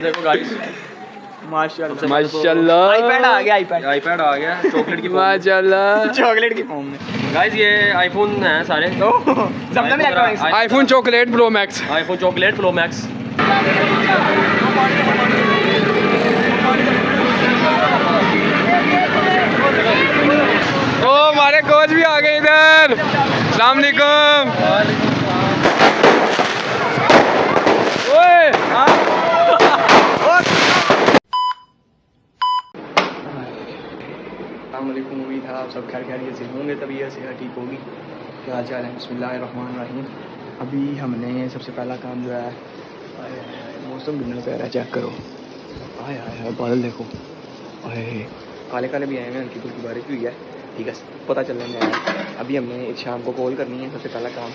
देखो गाइस माशाल्लाह माशाल्लाह आईपैड आ गया आईपैड आ गया चॉकलेट की माशाल्लाह चॉकलेट की फॉर्म में गाइस ये आईफोन है सारे तो समझ में electronics iPhone chocolate pro max iPhone chocolate pro max ओ हमारे कोच भी आ गए इधर। अस्सलाम वालेकुम। ओए अस्सलामुअलैकुम। उम्मीद है आप सब खैरियत से होंगे, तबीयत सेहत ठीक होगी। क्या हाल चाल है? बिस्मिल्लाहिर्रहमानिर्रहीम। अभी हमने सबसे पहला काम जो है, मौसम कितना प्यारा है, चेक करो। हाय हाय हाय, बादल देखो, हाय काले काले भी आए हैं, हल्की फुल्की बारिश भी हुई है। ठीक है, पता चलने में आया। अभी हमने शाम को कॉल करनी है, सबसे पहला काम।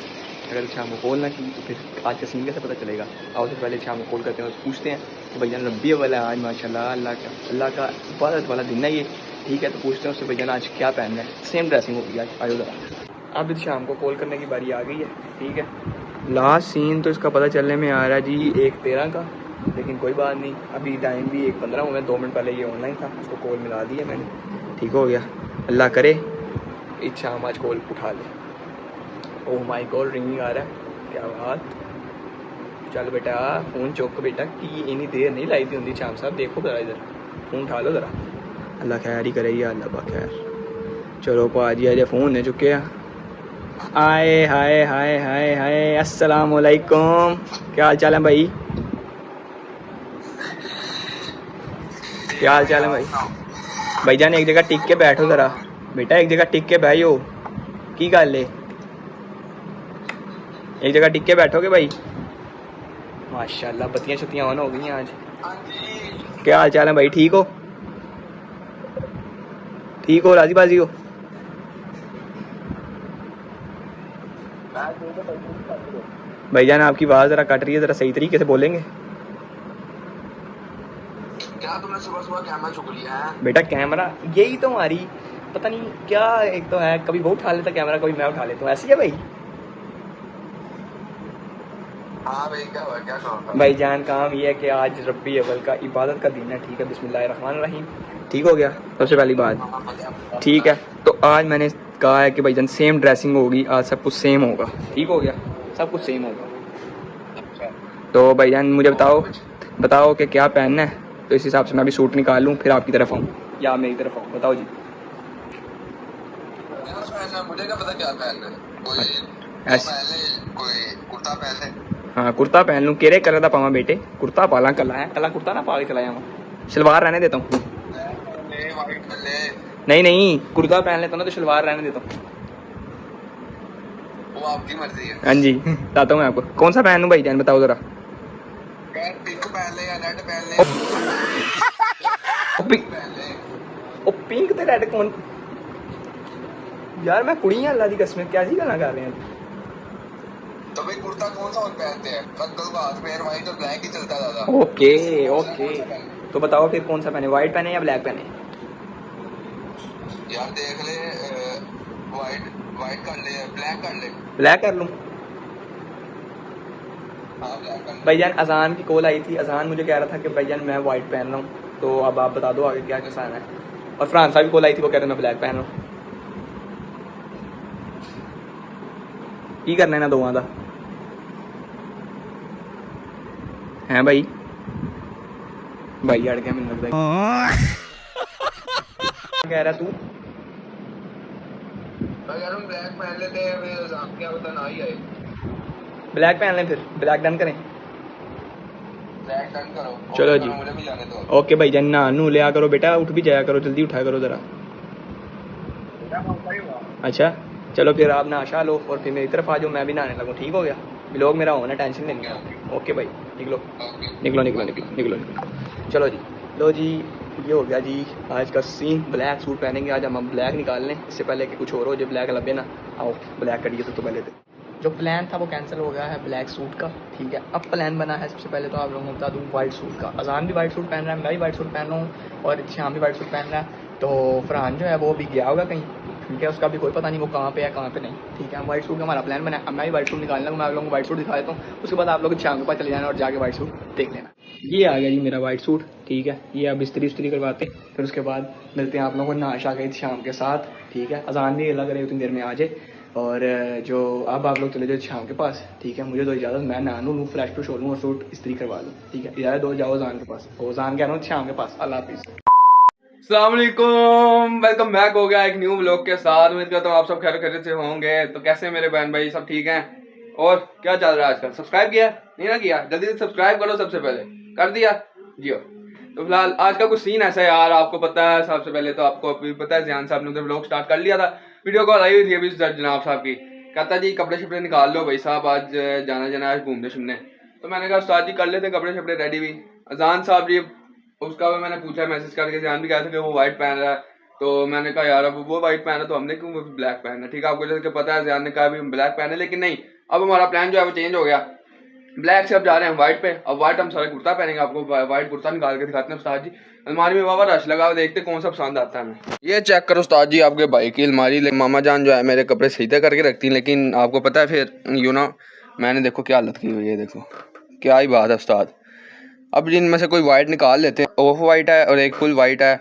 अगर शाम को कॉल ना की तो फिर आज का सीन कैसे पता चलेगा। आओ सबसे पहले शाम को कॉल करते हैं, उससे पूछते हैं तो भैया रब्बी वाला आज माशाल्लाह अल्लाह का इबादत वाला दिन है ये। ठीक है, तो पूछते हैं उससे भैया आज क्या पहनना है। सेम ड्रेसिंग होगी आज, आयो ज़रा। अब शाम को कॉल करने की बारी आ गई है। ठीक है, लास्ट सीन तो इसका पता चलने में आ रहा है जी 1:13 का, लेकिन कोई बात नहीं, अभी टाइम भी 1:15 हुआ है। 2 मिनट पहले ये ऑनलाइन था, उसको कॉल मिला दी है मैंने। ठीक हो गया, अल्लाह करे इस शाम आज कॉल उठा ले। ओह माय गॉड, रिंगिंग आ रहा है, क्या बात। चल बेटा फ़ोन चुक बेटा, कि इन्नी देर नहीं लाई थी होंगी शाम साहब, देखो ज़रा इधर, फ़ोन उठा लो ज़रा। अल्लाह खैर ही करे, अल्लाह बा खैर। चलो पाजी आज फ़ोन ने चुके हैं। आए हाय हाय हाय हाय, अस्सलाम वालेकुम। क्या हाल चाल है भाई? क्या हाल चाल है भाई? भाईजान एक जगह टिक के बैठो ज़रा बेटा, एक जगह टिक के बैठो। की गल है, एक जगह टिक के बैठोगे भाई? माशाल्लाह बत्तियां छत्तियां ऑन हो गई हैं आज। क्या हाल चाल है भाई? ठीक हो? ठीक हो, राजी बाजी हो? भाईजान आपकी आवाज़ ज़रा कट रही है, ज़रा सही तरीके से बोलेंगे। क्या तुमने सुबह सुबह कैमरा चुक लिया है? बेटा कैमरा यही तो हमारी पता नहीं क्या, एक तो है कभी वो उठा लेता कैमरा, कभी मैं उठा लेता हूँ, ऐसी है भाई। हाँ भाई, क्या हुआ, क्या काम? भाईजान काम ये है कि आज रब्बी अव्वल का इबादत का दिन है। ठीक है, बिस्मिल्लाहिर्रहमानिर्रहीम। ठीक हो गया, सबसे पहली बात। ठीक है, तो आज मैंने कहा है कि भाईजान सेम ड्रेसिंग होगी आज, सब कुछ सेम होगा। ठीक हो गया, सब कुछ सेम होगा। तो भाईजान मुझे बताओ कि क्या पहनना है, तो इस हिसाब से मैं अभी सूट निकाल लूँ, फिर आपकी तरफ आऊँ या मेरी तरफ आऊँ, बताओ जी। मुझे क्या पता क्या पहनना है, कोई ऐसे पहन ले, कोई कुर्ता पहन ले। हाँ कुर्ता पहन लूँ, केरे कलर का पावा बेटे, कुर्ता पाला कला है, कला कुर्ता ना पा के चला जाऊँ, शलवार रहने देता हूँ। नहीं कुर्ता पहन लेता हूँ ना, तो शलवार रहने देता हूँ। वो आपकी मर्जी है। हाँ जी, बताता हूँ मैं आपको कौन सा पहन लूँ भाई जान, बताओ जरा। पिंक पहन ले या रेड पहन ले? पहन ले। ओ पिंक ते रेड कौन यार, मैं कुड़ी अल्लाह दी कसम, कैसी गल्लां कर रहे हैं। तो भाई कुर्ता कौन सा और पहनते हैं? कल बात में व्हाइट और ब्लैक ही चलता था। ओके तो बताओ फिर कौन सा पहने, व्हाइट पहने या ब्लैक पहने? यार देख ले, व्हाइट कर ले, ब्लैक कर ले। ब्लैक कर लूँ? हाँ ब्लैक कर ले। भाईजान अजान की कॉल आई थी, अजान मुझे कह रहा था कि भाईजान मैं व्हाइट पहन रहा हूँ, तो अब आप बता दो आगे क्या किसान है। और फरहान साहब की कॉल आई थी, वो कह रहे मैं ब्लैक पहन रहा हूँ। की करना है ना दोवां दा है भाई अड़ गया मैंने लगता है। कह रहा तू अगर हम ब्लैक पहन लेते हैं, मैं क्या पता ना ही आए। ब्लैक पहन लें, फिर ब्लैक डन करें। ब्लैक डन करो। चलो जी, मुझे भी जाने दो। ओके भाई जान, नहा नू लिया करो बेटा, उठ भी जाया करो, जल्दी उठाया करो जरा। अच्छा चलो फिर आप नहा लो और फिर मेरी तरफ आ जाओ, मैं भी नहाने लगूँ। ठीक हो गया, लोग मेरा होना टेंशन लेंगे। ओके भाई, निकलो। चलो जी, लो जी, ये हो गया जी आज का सीन। ब्लैक सूट पहनेंगे आज हम ब्लैक निकाल लें, इससे पहले कि कुछ और हो, जो ब्लैक लगे ना। आओ ब्लैक करिए सबसे पहले। तो जो प्लान था वो कैंसिल हो गया है ब्लैक सूट का। ठीक है, अब प्लान बना है सबसे पहले तो आप लोगों को बता दूँ वाइट सूट का। अजान भी वाइट सूट पहन रहा है, मैं भी वाइट सूट पहन रहा हूँ, और शाम भी वाइट सूट पहन रहा है। तो फरहान जो है वो भी गया होगा कहीं, ठीक है, उसका भी कोई पता नहीं वो कहाँ पे है कहाँ पे नहीं। ठीक है, हम वाइट सूट का हमारा प्लान बना है। अब मैं भी वाइट सूट निकालना, मैं आप लोगों को वाइट सूट दिखा देता हूँ, उसके बाद आप लोग शाम के पास चले जाना और जाके वाइट सूट देख लेना। ये आ गया जी मेरा वाइट सूट, ठीक है। ये अब इस्त्री करवाते, फिर उसके बाद मिलते हैं आप लोगों को नाश आ गई थी शाम के साथ, ठीक है। अजान नहीं लग रही उतनी देर में आ जाए, और जो अब आप लोग चले जाओ शाम के पास, ठीक है। मुझे तो इजाज़त, मैं नहा लूँ, फ्रेश फ्रेश हो लूँ और सूट इस्त्री करवा लूँ, ठीक है। इजाज़त दो, जाओ अजान के पास, अजान कह रहा हूँ शाम के पास। अल्लाह हाफिज़। अस्सलाम वालेकुम, वेलकम बैक हो गया एक न्यू व्लॉग के साथ। उम्मीद करता हूँ आप सब खैरियत से होंगे। तो कैसे मेरे बहन भाई, सब ठीक हैं? और क्या चल रहा है आजकल? सब्सक्राइब किया नहीं ना किया? जल्दी से सब्सक्राइब करो, सबसे पहले कर दिया जियो। तो फिलहाल आज का कुछ सीन ऐसा है यार, आपको पता है। सबसे पहले तो आपको अभी पता है जियान साहब ने उधर व्लॉग स्टार्ट कर लिया था, वीडियो कॉल आई हुई थी अभी जनाब साहब की। कहता जी कपड़े शपड़े निकाल लो भाई साहब, आज जाना आज घूमने शुमने। तो मैंने कहा उस्ताद जी कर लेते कपड़े शपड़े रेडी भी। अजान साहब जी उसका भी मैंने पूछा मैसेज करके, ध्यान भी कहा था कि वो वाइट पहन रहा है। तो मैंने कहा यार अब वो वाइट पहना तो हमने क्यों ब्लैक पहना, ठीक है। आपको जैसे पता है ध्यान ने कहा भी हम ब्लैक पहने, लेकिन नहीं, अब हमारा प्लान जो है वो चेंज हो गया। ब्लैक से अब जा रहे हैं वाइट पे। अब वाइट हम सारे कुर्ता पहनेंगे, आपको वाइट कुर्ता निकाल के दिखाते हैं उस्ताद जी। अलमारी में वावा रश लगा हुआ, देखते कौन सा पसंद आता है हमें। ये चेक करो उस्ताद जी आपके भाई की अलमारी। मामा जान जो है मेरे कपड़े सही करके रखती हैं, लेकिन आपको पता है फिर मैंने देखो क्या हालत की हुई है, देखो क्या ही बात है उस्ताद। अब जिनमें से कोई वाइट निकाल लेते हैं, ऑफ वाइट है और एक फुल वाइट है,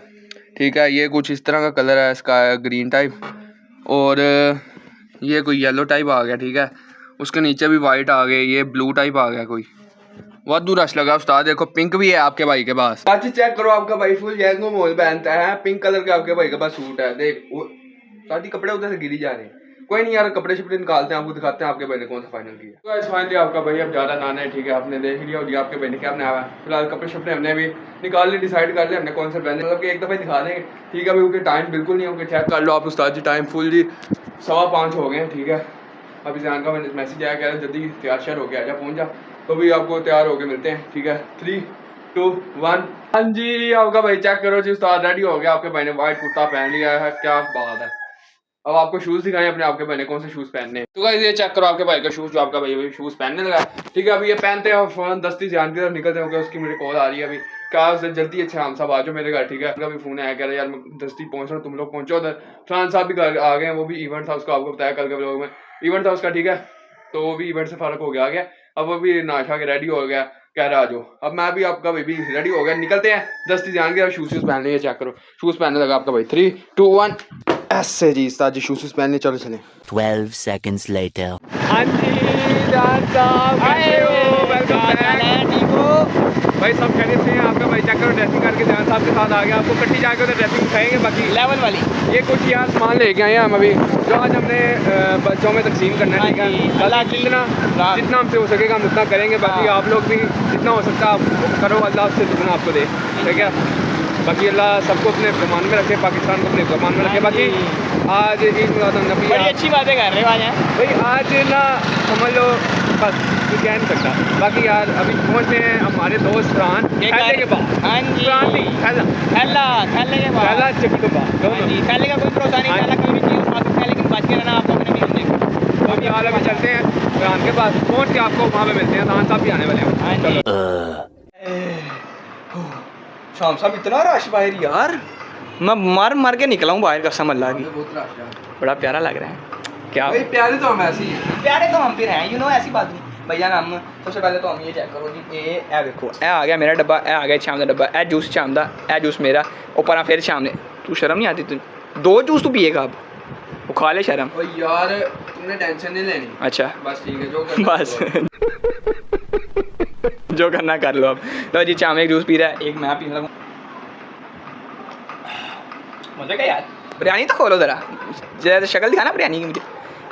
ठीक है। ये कुछ इस तरह का कलर है इसका, ग्रीन टाइप, और ये कोई येलो टाइप आ गया, ठीक है। उसके नीचे भी वाइट आ गए, ये ब्लू टाइप आ गया कोई। बहुत दूर रश लगा उस्ताद। देखो पिंक भी है आपके भाई के पास। आज चेक करो, आपका भाई फुल येलो मोल पहनता है, पिंक कलर के आपके भाई के पास सूट है। देख शादी कपड़े उधर से गिरी जा रहे हैं। कोई नहीं यार, कपड़े शपड़े निकालते हैं, आपको दिखाते हैं आपके भाई ने कौन सा फाइनल किया। तो ऐसे फाइनली आपका भाई अब ज़्यादा नाना है, ठीक है। आपने देख लिया और आपके भाई ने क्या बनाया है। फिलहाल कपड़े शपड़े हमने भी निकाल लिए, डिसाइड कर लिया हमने कौन से पहने, मतलब कि एक दफ़ा दिखा देंगे, ठीक है। अभी उनके टाइम बिल्कुल नहीं होंगे, चेक कर लो आप उस्ताद जी। टाइम फुल जी 5:15 हो गए, ठीक है। अभी जान का मैंने मैसेज आया, कह रहा जल्दी तैयार श्यार हो गया, आजा पहुँच जा। तो भी आपको तैयार होके मिलते हैं, ठीक है। 3, 2, 1। हाँ जी, आपका भाई चेक करो जी, उस्ताद रेडी हो गया। आपके भाई ने वाइट कुर्ता पहन लिया है, क्या बात है। अब आपको शूज़ दिखाएं अपने आपके भाई ने कौन से शूज़ पहनने हैं। तो गाइस ये चेक करो आपके भाई का शूज़, जो आपका भाई अभी शूज़ पहनने लगा है, ठीक है। अभी ये पहनते हैं और फ़ौरन दस्ती ध्यान की तरफ निकलते हैं, उसकी मेरी कॉल आ रही है अभी। क्या जल्दी अच्छा हम सब आ जाओ मेरे घर, ठीक है। उनका भी फ़ोन आया, कह रहा यार मैं दस्ती पहुँच रहा हूँ, तुम लोग पहुँचो उधर। फरहान साहब भी घर आ गए हैं, वो भी इवेंट था उसका, आपको बताया कल के व्लॉग में इवेंट था उसका, ठीक है। तो वो भी इवेंट से फ़र्क हो गया अब वो भी नाशा के रेडी हो गया, कह रहा आ जाओ। अब मैं भी आपका भाई भी रेडी हो गया, निकलते हैं दस्ती ध्यान के। शूज़ पहन लिए, चेक करो शूज़ पहनने लगा आपका भाई। 3, 2, 1 ऐसे जी उस्ताद जी शूज़ पहन लिए, चलो चलें। 12 seconds later. हाँ जी जान साहब, कैसे हो? Welcome back. ठीक हो भाई? सब खैरियत से हैं? आपका भाई चेक करो ड्रेसिंग करके जान साहब के साथ आ गया। आपको कट्टी जाकर उधर ड्रेसिंग दिखाएंगे, बाकी लेवल वाली। ये कुछ यहाँ सामान लेके आए हैं हम अभी, जो आज हमने बच्चों में तकसीम करना है, ठीक है। जितना हमसे हो सकेगा हम उतना करेंगे, बाकी आप लोग भी जितना हो सकता है आप करो, अल्लाह से दुगना आपको दे, ठीक है। बाकी अल्लाह सबको अपने कमान में रखे, पाकिस्तान को अपने कमान में रखे। बाकी आज ईद मिलादुन्नबी, बड़ी अच्छी बातें कर रहे हो आज भाई। आज ना समझ लो बस कुछ कह नहीं सकता। बाकी यार अभी पहुँचते हैं हमारे दोस्त फरहान खैले के बाद। हाँ जी, खैले के बाद, खैला चक्की के बाद दोनों। खैले का कोई भरोसा नहीं, खैला कोई भी चीज़ खा सकता है, लेकिन बच के रहना आप लोगों ने भी हमने। तो अभी हाल अभी चलते हैं फरहान के पास, पहुँच के आपको वहाँ पे मिलते हैं। खान साहब भी आने वाले हैं। चलो शाम साहब इतना रश बाहर यार, मैं मर के निकला हूँ बाहर, कसम अल्लाह की। बड़ा प्यारा लग रहा है। क्या भाई प्यारे तो हम ऐसे ही हैं, प्यारे तो हम फिर हैं, ऐसी बात नहीं भैया। हम सबसे पहले तो हम ये चेक करो जी, ए देखो, ए आ गया मेरा डब्बा, ए आ गया शाम का डब्बा, ए जूस शाम का, ए जूस मेरा ऊपर फिर शाम ने। तू शर्म नहीं आती? तू 2 जूस तू पिएगा अब, वो खा ले शर्म। यार तुमने टेंशन नहीं लेनी। अच्छा बस ठीक है, जो करना बस जो करना कर लो अब। लो जी चाम एक जूस पी रहा है, एक मैं पी रहा हूँ। मज़े का यार। बिरयानी तो खोलो ज़रा, ज़रा शक्ल दिखाना बिरयानी की, मुझे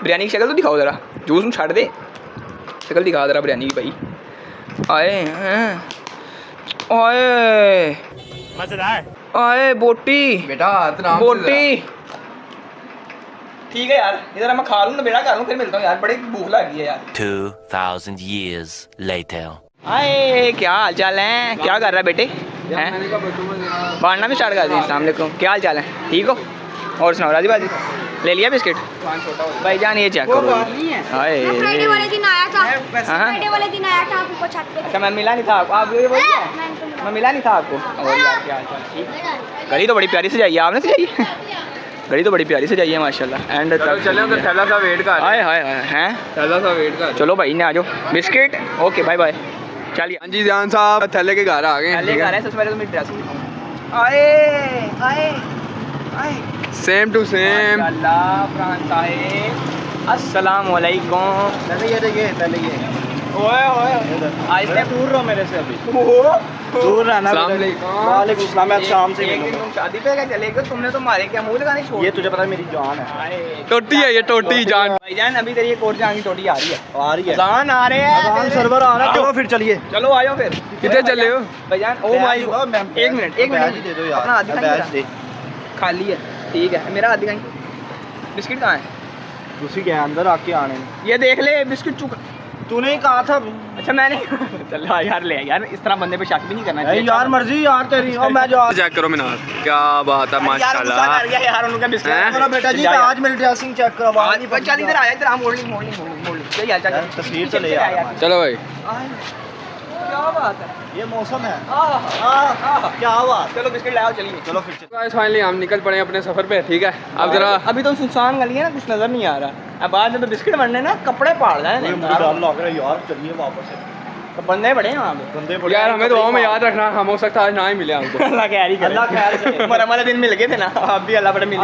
बिरयानी की शक्ल तो दिखाओ ज़रा। जूस में छाड़ दे, शक्ल दिखा ज़रा बिरयानी की भाई। आए हैं, आए मज़ेदार। आए बोटी बेटा इतना बोटी। ठीक है यार, इधर मैं खा लूँ ना बेड़ा कर लूँ, फिर मिलता हूँ यार, बड़ी भूख लगी है यार। 2000 years later. आए क्या हाल चाल है? क्या कर रहा है बेटे? हैं बांटना भी स्टार्ट कर दी। अस्सलाम वालेकुम, क्या हाल चाल है? ठीक हो? और सुनाओ राजी बाजी, ले लिया बिस्किट? भाई जान ये चेक करो। हाय फ्राइडे वाले दिन आया था, हाँ फ्राइडे वाले दिन आया था आपको छत पे। अच्छा मैं मिला नहीं था आपको, आप ये बोलिए मैं मिला नहीं था आपको। और यार क्या हाल चाल? ठीक। घड़ी तो बड़ी प्यारी सजाई है आपने, सजाई है घड़ी तो बड़ी प्यारी सजाई है माशाल्लाह। एंड चले उधर थैला सा वेट कर। हाय हाय हैं, थैला सा वेट कर। चलो भाई ने आ जाओ। Biscuit okay bye bye. चलिए हाँ जी जान साहब थैले के घर आ गए पहले घर है, सबसे पहले तो मेरी ड्रेसिंग दिखाऊं। आए आए आए सेम टू सेम। माशाल्लाह फरहान साहिब अस्सलाम वालेकुम। पहले ये ओए ओए आज से दूर रहो मेरे से अभी, दूर रहना। अस्सलाम वालेकुम। वालेकुम सलाम। मैं शाम से एक दिन तुम शादी पे क्या चले गए, तुमने तो मारे क्या मुंह लगाने छोड़। ये तुझे पता है मेरी जान है। टोटी है ये, टोटी जान। भाईजान अभी तेरी एक और जान की टोटी आ रही है। अजान आ रहे हैं, अजान सर्वर आ रहा है। चलो फिर चलिए, चलो आयो फिर। कितने चले हो भाईजान? ओ माय गॉड, एक मिनट दे दो यार, अपना आदि दे। खाली है, ठीक है। मेरा आदि बिस्किट कहाँ है? दूसरी क्या अंदर आके आने। ये देख ले बिस्किट चुका, तूने ही कहा था। अच्छा मैंने चल यार ले यार, इस तरह बंदे पे शक भी नहीं करना चाहिए यार। मर्जी यार तेरी। और मैं जो चेक करो मिनार, क्या बात है माशाल्लाह यार उनका बिस्किट। मेरा बेटा जी आज मेरी ड्रेसिंग चेक करो। आज चल इधर आया, इधर आ। मोड़ ले यार, चल तस्वीर तो ले यार। चलो भाई। क्या बात है, ये मौसम है। क्या हुआ? चलो बिस्किट लाओ, चलिए। चलो फिर फाइनली हम निकल पड़े अपने सफर पे, ठीक है। अब जरा अभी तो सुनसान गली है ना, कुछ नजर नहीं आ रहा। अब बाद में तो बिस्किट बनने ना कपड़े पाड़ जाए यार। चलिए वापस से, तो बंदे बड़े हैं वहाँ पे, बंदे बड़े यार हमें दुआओं में याद रखना, हम हो सकता है आज ना ही मिले हमको। अल्लाह खैर ही करे, अल्लाह खैर करे। मरम वाले दिन मिल गए थे ना, अब भी अल्लाह बड़े मिल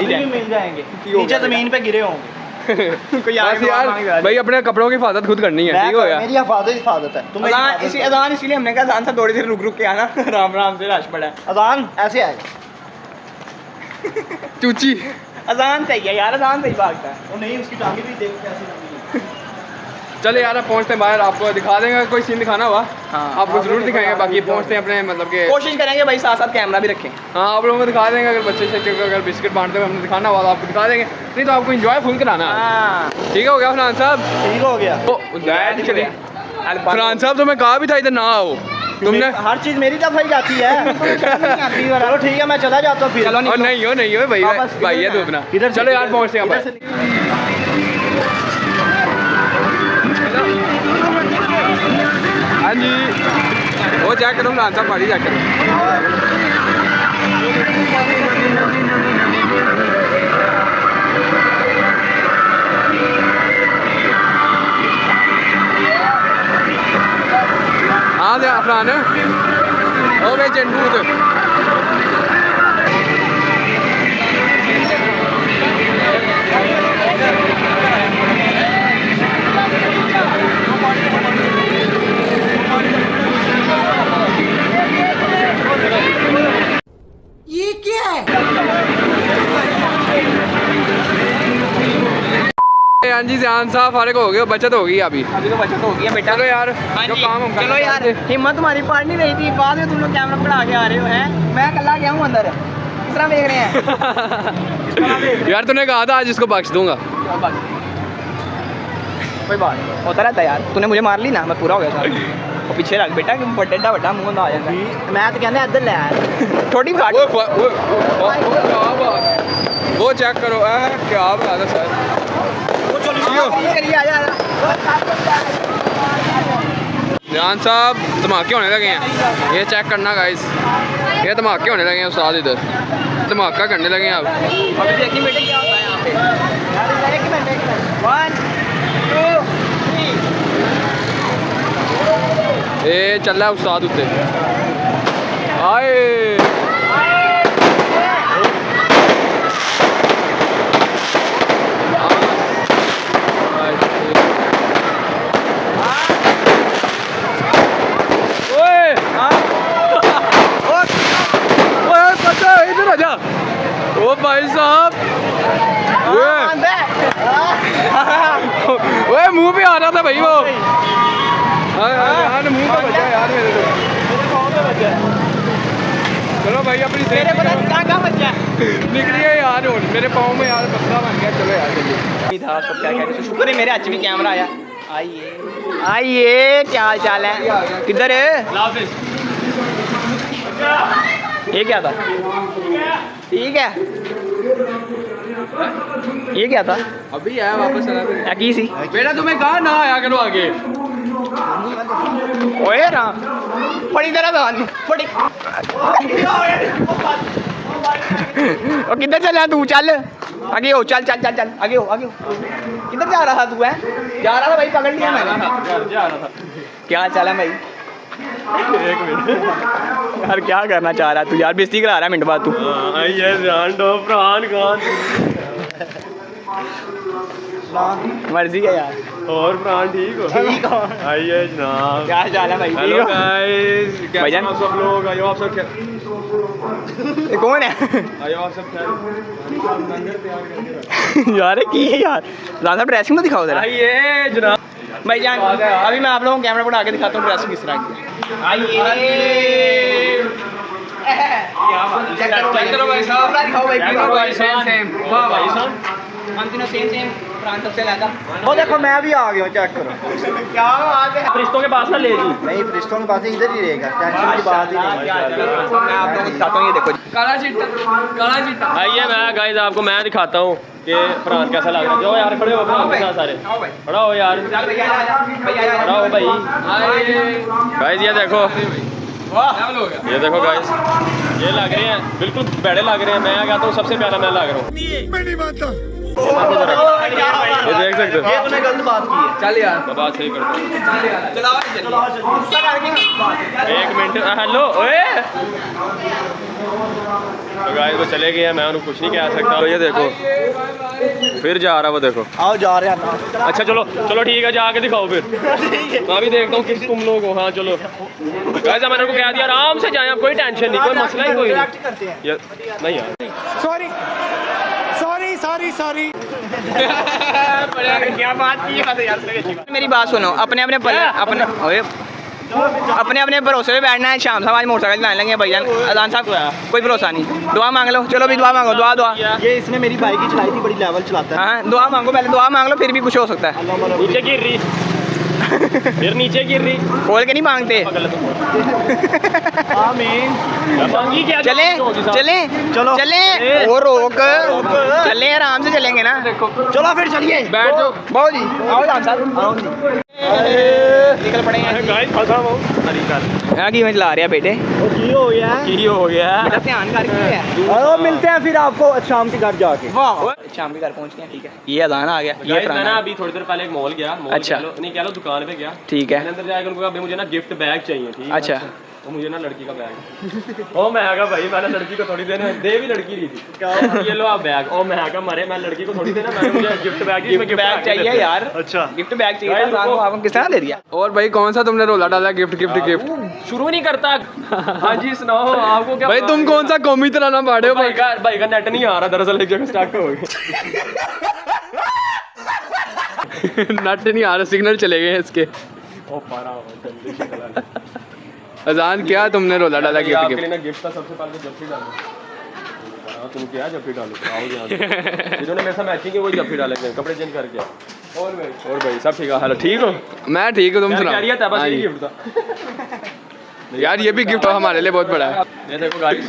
जाएंगे। नीचे जमीन पे गिरे होंगे। कोई बस यार भाई अपने कपड़ों की हिफाजत खुद करनी है, ठीक हो गया। मेरी हिफाजत है। तुम अजान इसीलिए हमने कहा अजान से थोड़ी देर रुक के आना, राम राम से रश पड़ा है। अजान ऐसे आएगा चूची। अजान सही है यार, अजान सही भागता है। वो नहीं, उसकी टांगे भी देख कैसी लंबी है। चले यार अब पहुँचते हैं बाहर, आपको दिखा देंगे कोई सीन दिखाना हुआ। हाँ, आपको जरूर दिखाएंगे। बाकी पहुँचते हैं अपने मतलब के, कोशिश करेंगे भाई, साथ साथ कैमरा भी रखें। हाँ आप लोगों को दिखा देंगे। अगर बच्चे शच्चे को अगर बिस्किट बांटते हुए हमने दिखाना हुआ तो आपको दिखा देंगे, नहीं तो आपको एंजॉय फुल कराना है। ठीक हो गया फरहान साहब? ठीक हो गया। फरहान साहब तुम्हें कहा भी था इधर ना आओ, तुमने हर चीज मेरी तरफ ही जाती है। चलो ठीक है, मैं चला जाता हूँ फिर। चलो नहीं हो भाई, भाई है तो अपना। चलो यार पहुँचते हैं। हाँ जी वो चेक करो फरहान साहब, पार्टी चेक करो। हाँ दे फरहान हो गए चंडूत। ये क्या है? हाँ जी जान साहब फारिग हो गए, बचत हो गई अभी तो बचत हो गई है बेटा। चलो यार जो जी, काम हम चलो यार, हिम्मत तुम्हारी पड़ नहीं रही थी, बाद में तुम लोग कैमरा पकड़ा के आ रहे हो हैं। मैं कल्ला गया हूँ अंदर, किस तरह देख रहे हैं? यार तूने कहा था आज इसको बख्श दूंगा। कोई बात नहीं, होता रहता है यार। तूने मुझे मार ली ना, मैं पूरा हो गया था। और पीछे रख बेटा, कि बड़ा बड़ा मुंह ना आ जाता है। मैं तो कहने इधर ले आया थोड़ी घाट। वो चेक करो क्या बात है सर। जान साहब धमाके होने लगे हैं, ये चेक करना गाइस, ये धमाके होने लगे हैं उस्ताद, इधर धमाका करने लगे हैं अब। अभी देखिए बेटे क्या होता है यहाँ पे। एक मिनट 1 2 3। ये चल रहा है उस्ताद उत्ते आए। इधर आ जा ओ भाई साहब, ओए मुंह पे आ रहा था भाई वो। हाँ मुंह पे बचा यार मेरे तो। चलो भाई अपनी मेरे पता कहाँ बच गया, निकली है यार, मेरे पाँव में यार पतला बन गया। चलो यार चलिए। था सब क्या कहते हैं, शुक्र है मेरे आज भी कैमरा आया। आइए क्या हाल चाल है? किधर है? ये क्या था? ठीक है, ये क्या था? अभी आया वापस चला क्या की सी? बेटा तुम्हें कहा ना आया करो आगे। ओए ना बड़ी तरह था बड़ी। और किधर चला तू? चल आगे हो, चल चल चल चल आगे हो, आगे हो। किधर जा रहा था तू? है जा रहा था भाई, पकड़ लिया मैंने। जा रहा था। क्या हाल चाल है भाई? एक मिनट यार क्या करना चाह रहा है तू यार, बेइज्जती करा रहा है मिनट बाद तू। आइए जान दो प्राण खान मर्जी है यार। और प्राण ठीक हो? ठीक हो। आइए जनाब, क्या चाल है भाई? हेलो ठीक हो? गाइस, कैसे भाईजान? आप सब लोग? आइए आप सब ये कौन है? आइए आप सब खैर यार की है यार, ज़्यादा ड्रेसिंग तो दिखाओ जरा। आइए जनाब। भाईजान अभी मैं आप लोगों को कैमरा पर आके दिखाता हूँ ड्रेसिंग किस तरह की है। आइए चेक करो भाई साहब, दिखाओ भाई, तीनों भाई सेम वाह भाई साहब, हम तीनों सेम प्रांत सबसे ज़्यादा। वो देखो मैं भी आ गया हूँ, चेक करो क्या बात है। फरिश्तों के पास ना ले जी। नहीं फरिश्तों के पास इधर ही रहेगा, टेंशन की बात ही नहीं। मैं आप लोगों को दिखाता हूँ, ये देखो काला चिट्टा, काला चिट्टा। आइए मैं गाइस आपको मैं दिखाता हूँ कि प्राण कैसा लग रहा है। जाओ यार, खड़े हो प्राण के साथ सारे, खड़ा हो यार, खड़ा हो भाई। गाइस ये देखो, ये देखो गाइस, ये लग रहे हैं बिल्कुल बड़े लग रहे हैं। मैं कहता हूँ सबसे प्यारा मैं लग रहा हूँ। मैं नहीं मानता। ये देख सकते हो, ये तूने गलत बात की है। चल यार, मैं बात सही करता हूँ। चलाओ। एक मिनट, हेलो ओए। तो गाइस वो चले गए हैं, मैं उनको कुछ नहीं कह सकता। तो ये देखो फिर जा रहा, वो देखो। आओ जा रहे हैं ना। अच्छा चलो चलो ठीक है, जाके दिखाओ फिर। मैं भी देखता हूँ किस तुम लोग हो। हाँ चलो गाइस, मैंने उनको कह दिया आराम से जाएं, आप कोई टेंशन नहीं, कोई मसला ही कोई नहीं। ये नहीं यार, सॉरी क्या बात की है यार। मेरी बात सुनो, अपने अपने अपने अपने भरोसे पे बैठना है। शाम साहब आज मोटरसाइकिल लाने लगे भैया, अजान साहब कोई भरोसा नहीं। दुआ मांग लो, चलो भी दुआ मांगो, दुआ। ये इसने मेरी बाइक ही चलाई थी, बड़ी लेवल चलाता है। हाँ दुआ मांगो, पहले दुआ मांग लो, फिर भी कुछ हो सकता है। नीचे गिर रही, फिर नीचे गिर रही। खोल के नहीं मांगते। आमीन। मांगी क्या? चले चले वो रोक, चले आराम से चलेंगे ना। चलो फिर चलिए, बैठ जाओ बहुत जी, आओ जान साहब निकल पड़े हैं। गाइस फंसा हूं। अरे कर यहाँ की मैं चला रहा बेटे, की हो गया है? की हो गया? बेटा ध्यान करके। और मिलते हैं फिर आपको शाम के घर जाके। वाह शाम के घर पहुँच गए, ठीक है। ये अजान आ गया, ये गाइस मैं ना फराना। अभी थोड़ी देर पहले एक मॉल गया, मॉल अच्छा। नहीं कह लो दुकान पे गया, ठीक है। मैंने अंदर जाकर उनको कहा भाई मुझे ना गिफ्ट बैग चाहिए, ठीक है। अच्छा। तो मुझे ना लड़की का बैग ओ मैं कहा भाई मैंने लड़की को थोड़ी देना दे भी लड़की रही थी, ये लो आप बैग। ओ मैं कहा मरे मैं लड़की को थोड़ी देना, मैंने मुझे गिफ्ट बैग गिफ्ट बैग चाहिए यार। अच्छा गिफ्ट बैग चाहिए था, अजान को आपको किस तरह दे दिया। और भाई कौन सा तुमने रोला डाला गिफ्ट शुरू नहीं करता। हाँ जी सुनाओ, आपको क्या भाई तुम कौन सा कौमी तरह ना बाड़े हो भाई का नेट नहीं आ रहा, दरअसल एक जगह स्टक हो गया। नट नहीं आ रहा, सिग्नल चले गए हैं इसके। ओ पारा हो जल्दी से चला। अजान क्या तुमने रोला डाला आपके गिफ्ट लिए ना गिफ्ट था, सबसे पहले तो जफ्फी डालो। तुम क्या जफ्फी डालो, आओ यहाँ जिन्होंने मेरे साथ मैचिंग की वही जफ्फी डालेंगे, कपड़े चेंज करके। और भाई सब ठीक है? हेलो ठीक हो? मैं ठीक हूँ, तुम सुनाओ। कैरियर था बस, हाँ यही जी। गिफ्ट था यार ये भी गिफ्ट हमारे लिए बहुत बड़ा है। ये देखो गाइस,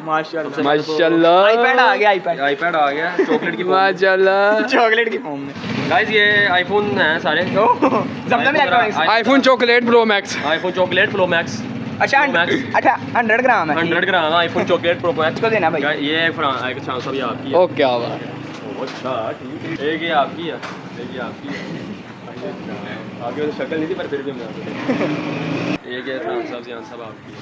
माशाल्लाह माशाल्लाह आईपैड आ गया, आईपैड आ गया चॉकलेट की माशाल्लाह। चॉकलेट की फॉर्म में। गाइस ये आईफोन है सारे, Zamzam electronics. IPhone chocolate pro max. IPhone chocolate pro max. अच्छा 100 ग्राम है। 100 gram iPhone chocolate pro max इसको देना भाई। ये एक चांस अभी आपकी है। ओ क्या बात। अच्छा ठीक है, एक ये आपकी है, एक ये आपकी है। आपकी तो शक्ल नहीं थी पर फिर भी मैं एक ये फ्रांस साहब जान साहब आपकी है।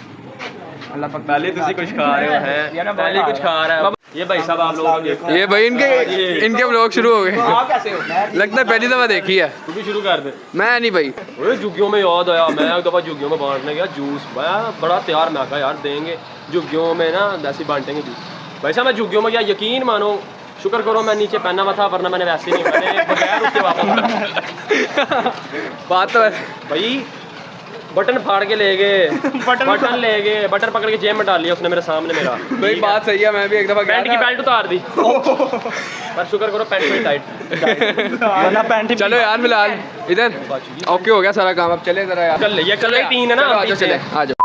अल्लाह पाक पहले तुझे कुछ खा रहे हो पहले कुछ खा रहा है। ये भाई साहब आप लोगों को देखो, ये भाई इनके व्लॉग शुरू हो गए। आप कैसे हो? लगता है पहली दफा देखी है। तू भी शुरू कर दे। मैं नहीं भाई। ओए जुग्गियों में याद आया, मैं एक दफ़ा जुग्गियों में बांटने गया जूस, मैं बड़ा तैयार मैं कहा यार देंगे जुग्गियों में ना वैसे बांटेंगे जूस। भाई साहब मैं जुग्गियों में गया, यकीन मानो शुक्र करो मैं नीचे पहना हुआ था, वरना मैंने वैसे ही नहीं, मैंने बगैर उसके वापस बात तो भाई बटन फाड़ के ले गए, बटन ले गए, बटन पकड़ के जेब में डाल लिया उसने मेरे सामने मेरा। भाई बात सही है, मैं भी एक दफा पैंट की बेल्ट उतार दी पर शुक्र करो पैंट में टाइट। वरना पैंट ही। चलो यार फिलहाल इधर ओके हो गया सारा काम, अब चले जरा यार। कल ये कल 3 है ना, आ जाओ चले आ जाओ।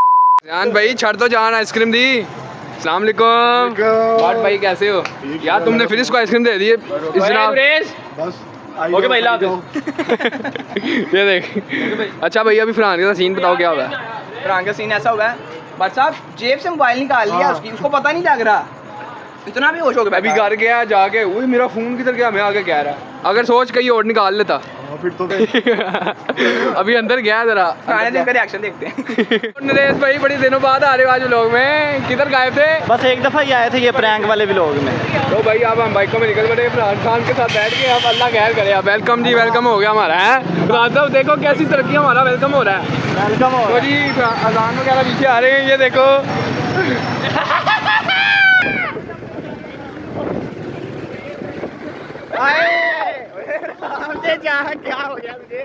जान भाई छड़ तो जान आइसक्रीम दी। अस्सलाम वालेकुम बात भाई कैसे हो यार? तुमने फिर इसको आइसक्रीम दे दी है इस जनाब। बस ओके भाई ला दो। ये देख। अच्छा भैया अभी फरहान का सीन बताओ क्या हुआ है? फरहान का सीन ऐसा हुआ है, भाई साहब जेब से मोबाइल निकाल लिया उसकी, उसको पता नहीं लग रहा, इतना भी होश हो गया। अभी घर गया जाके वही मेरा फोन किधर गया, मैं आगे कह रहा अगर सोच कहीं और निकाल लेता फिर तो अभी अंदर गया जरा आने दिन का रिएक्शन देखते हैं। नरेश भाई बड़ी दिनों बाद आ रहे हो आज व्लॉग में, किधर गायब थे? बस एक दफ़ा ही आए थे ये प्रैंक वाले व्लॉग में। तो भाई अब हम बाइकों में निकल पड़े फरहान खान के साथ बैठ के, अब अल्लाह खैर करे। अब वेलकम जी, वेलकम हो गया हमारा है फरहान साहब, देखो कैसी तरक्की हमारा वेलकम हो रहा है। वेलकम हो तो जी अजान वगैरह पीछे आ रहे हैं, ये देखो क्या हो गया मुझे?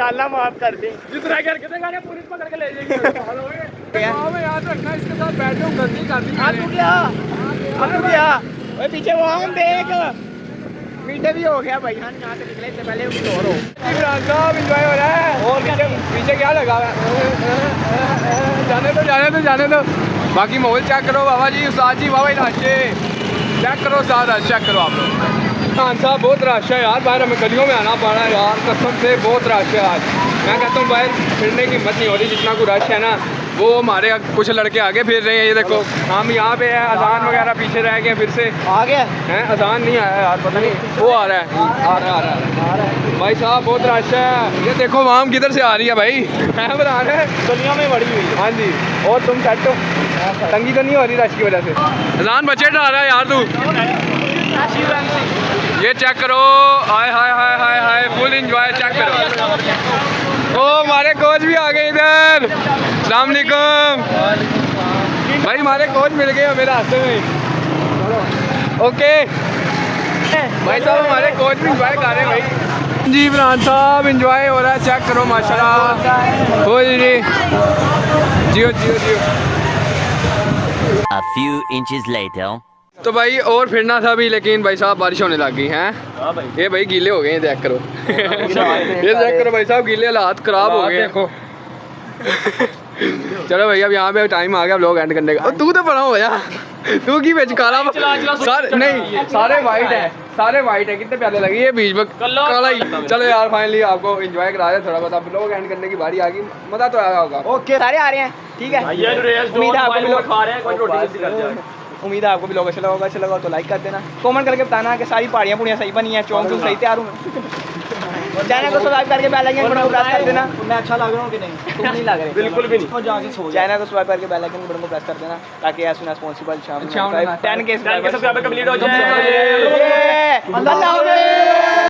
अल्लाह माफ कर दे। जितना करके देगा पुलिस पकड़ के ले जाएगी। याद रखना इसके साथ बैठो, गलती कर दी ओए पीछे वो हम देख, मीठे भी हो गया भाई। यहाँ से निकले इससे पहले कुछ और हो। इमरान साहब एंजॉय हो रहा है, और पीछे क्या लगा हुआ है? जाने दो। बाकी माहौल चेक करो बाबा जी, उस्ताद जी, बाबा राशे चेक करो, उस्ताद चेक करो आप लोग। खान साहब बहुत रश है यार, बाहर हमें गलियों में आना पड़ रहा है यार, कसम से बहुत रश है आज। मैं कहता हूँ बाहर फिरने की हिम्मत नहीं हो रही, जितना कोई रश है ना। वो हमारे कुछ लड़के आगे फिर रहे हैं, ये देखो हम यहाँ पे है। अजान वगैरह पीछे रह गए, फिर से आ गया हैं। अजान नहीं आया यार, पता नहीं वो आ रहा है भाई साहब, बहुत रश है। ये देखो वहाँ किधर से आ रही है भाई, बना रहे हैं दुनिया में बड़ी हुई। हाँ जी। और तुम सेट हो, तंगी तो नहीं हो रही रश की वजह से? अजान बचे डा रहा है यार तू, ये चेक करो। हाय हाय हाय हाय हाय, फुल एंजॉय, चेक करो। ओ हमारे कोच भी आ गए इधर, अस्सलाम वालेकुम भाई, हमारे कोच मिल गए हमें रास्ते में। ओके भाई साहब, हमारे कोच भी एंजॉय कर रहे हैं भाई जी। इमरान साहब एंजॉय हो रहा है, चेक करो माशाल्लाह। हो जी, जियो। A few inches later. तो भाई और फिरना था भी, लेकिन भाई साहब बारिश होने लग गई है। ये भाई गीले हो गए हैं, चेक करो। ये चेक करो भाई साहब, गीले हालात खराब हो गए देखो। चलो भैया अब यहाँ पे टाइम आ गया व्लॉग एंड करने का। तू तो बड़ा हो यार, तू की बेच काला नहीं, सारे वाइट है, कितने प्यारे लगे। ये बीच में काला ही। चलो यार फाइनली आपको एंजॉय करा दिया थोड़ा बहुत, अब व्लॉग एंड करने की बारी आ गई। मजा तो आया होगा। ओके सारे आ रहे हैं, ठीक है। उम्मीद है आपको भी लोग खा रहे हैं, कोई रोटी जल्दी कर जाए। उम्मीद है आपको भी लोग अच्छा लगा तो लाइक कर देना, कमेंट करके बताना कि सारी पहाड़ियाँ सही बनी है, चौंक सही तैयार हूँ। चैनल को सब्सक्राइब करके बेल आइकन बटन को प्रेस कर देना। मैं अच्छा लग रहा हूँ कि नहीं? तुम नहीं लग रहे, बिल्कुल भी नहीं। चैनल को सब्सक्राइब करके बेल आइकन बटन को प्रेस कर देना, ताकि एज सून एज पॉसिबल शाम 10 के सब्सक्राइबर कंप्लीट हो जाए। अल्लाह हाफ़िज़।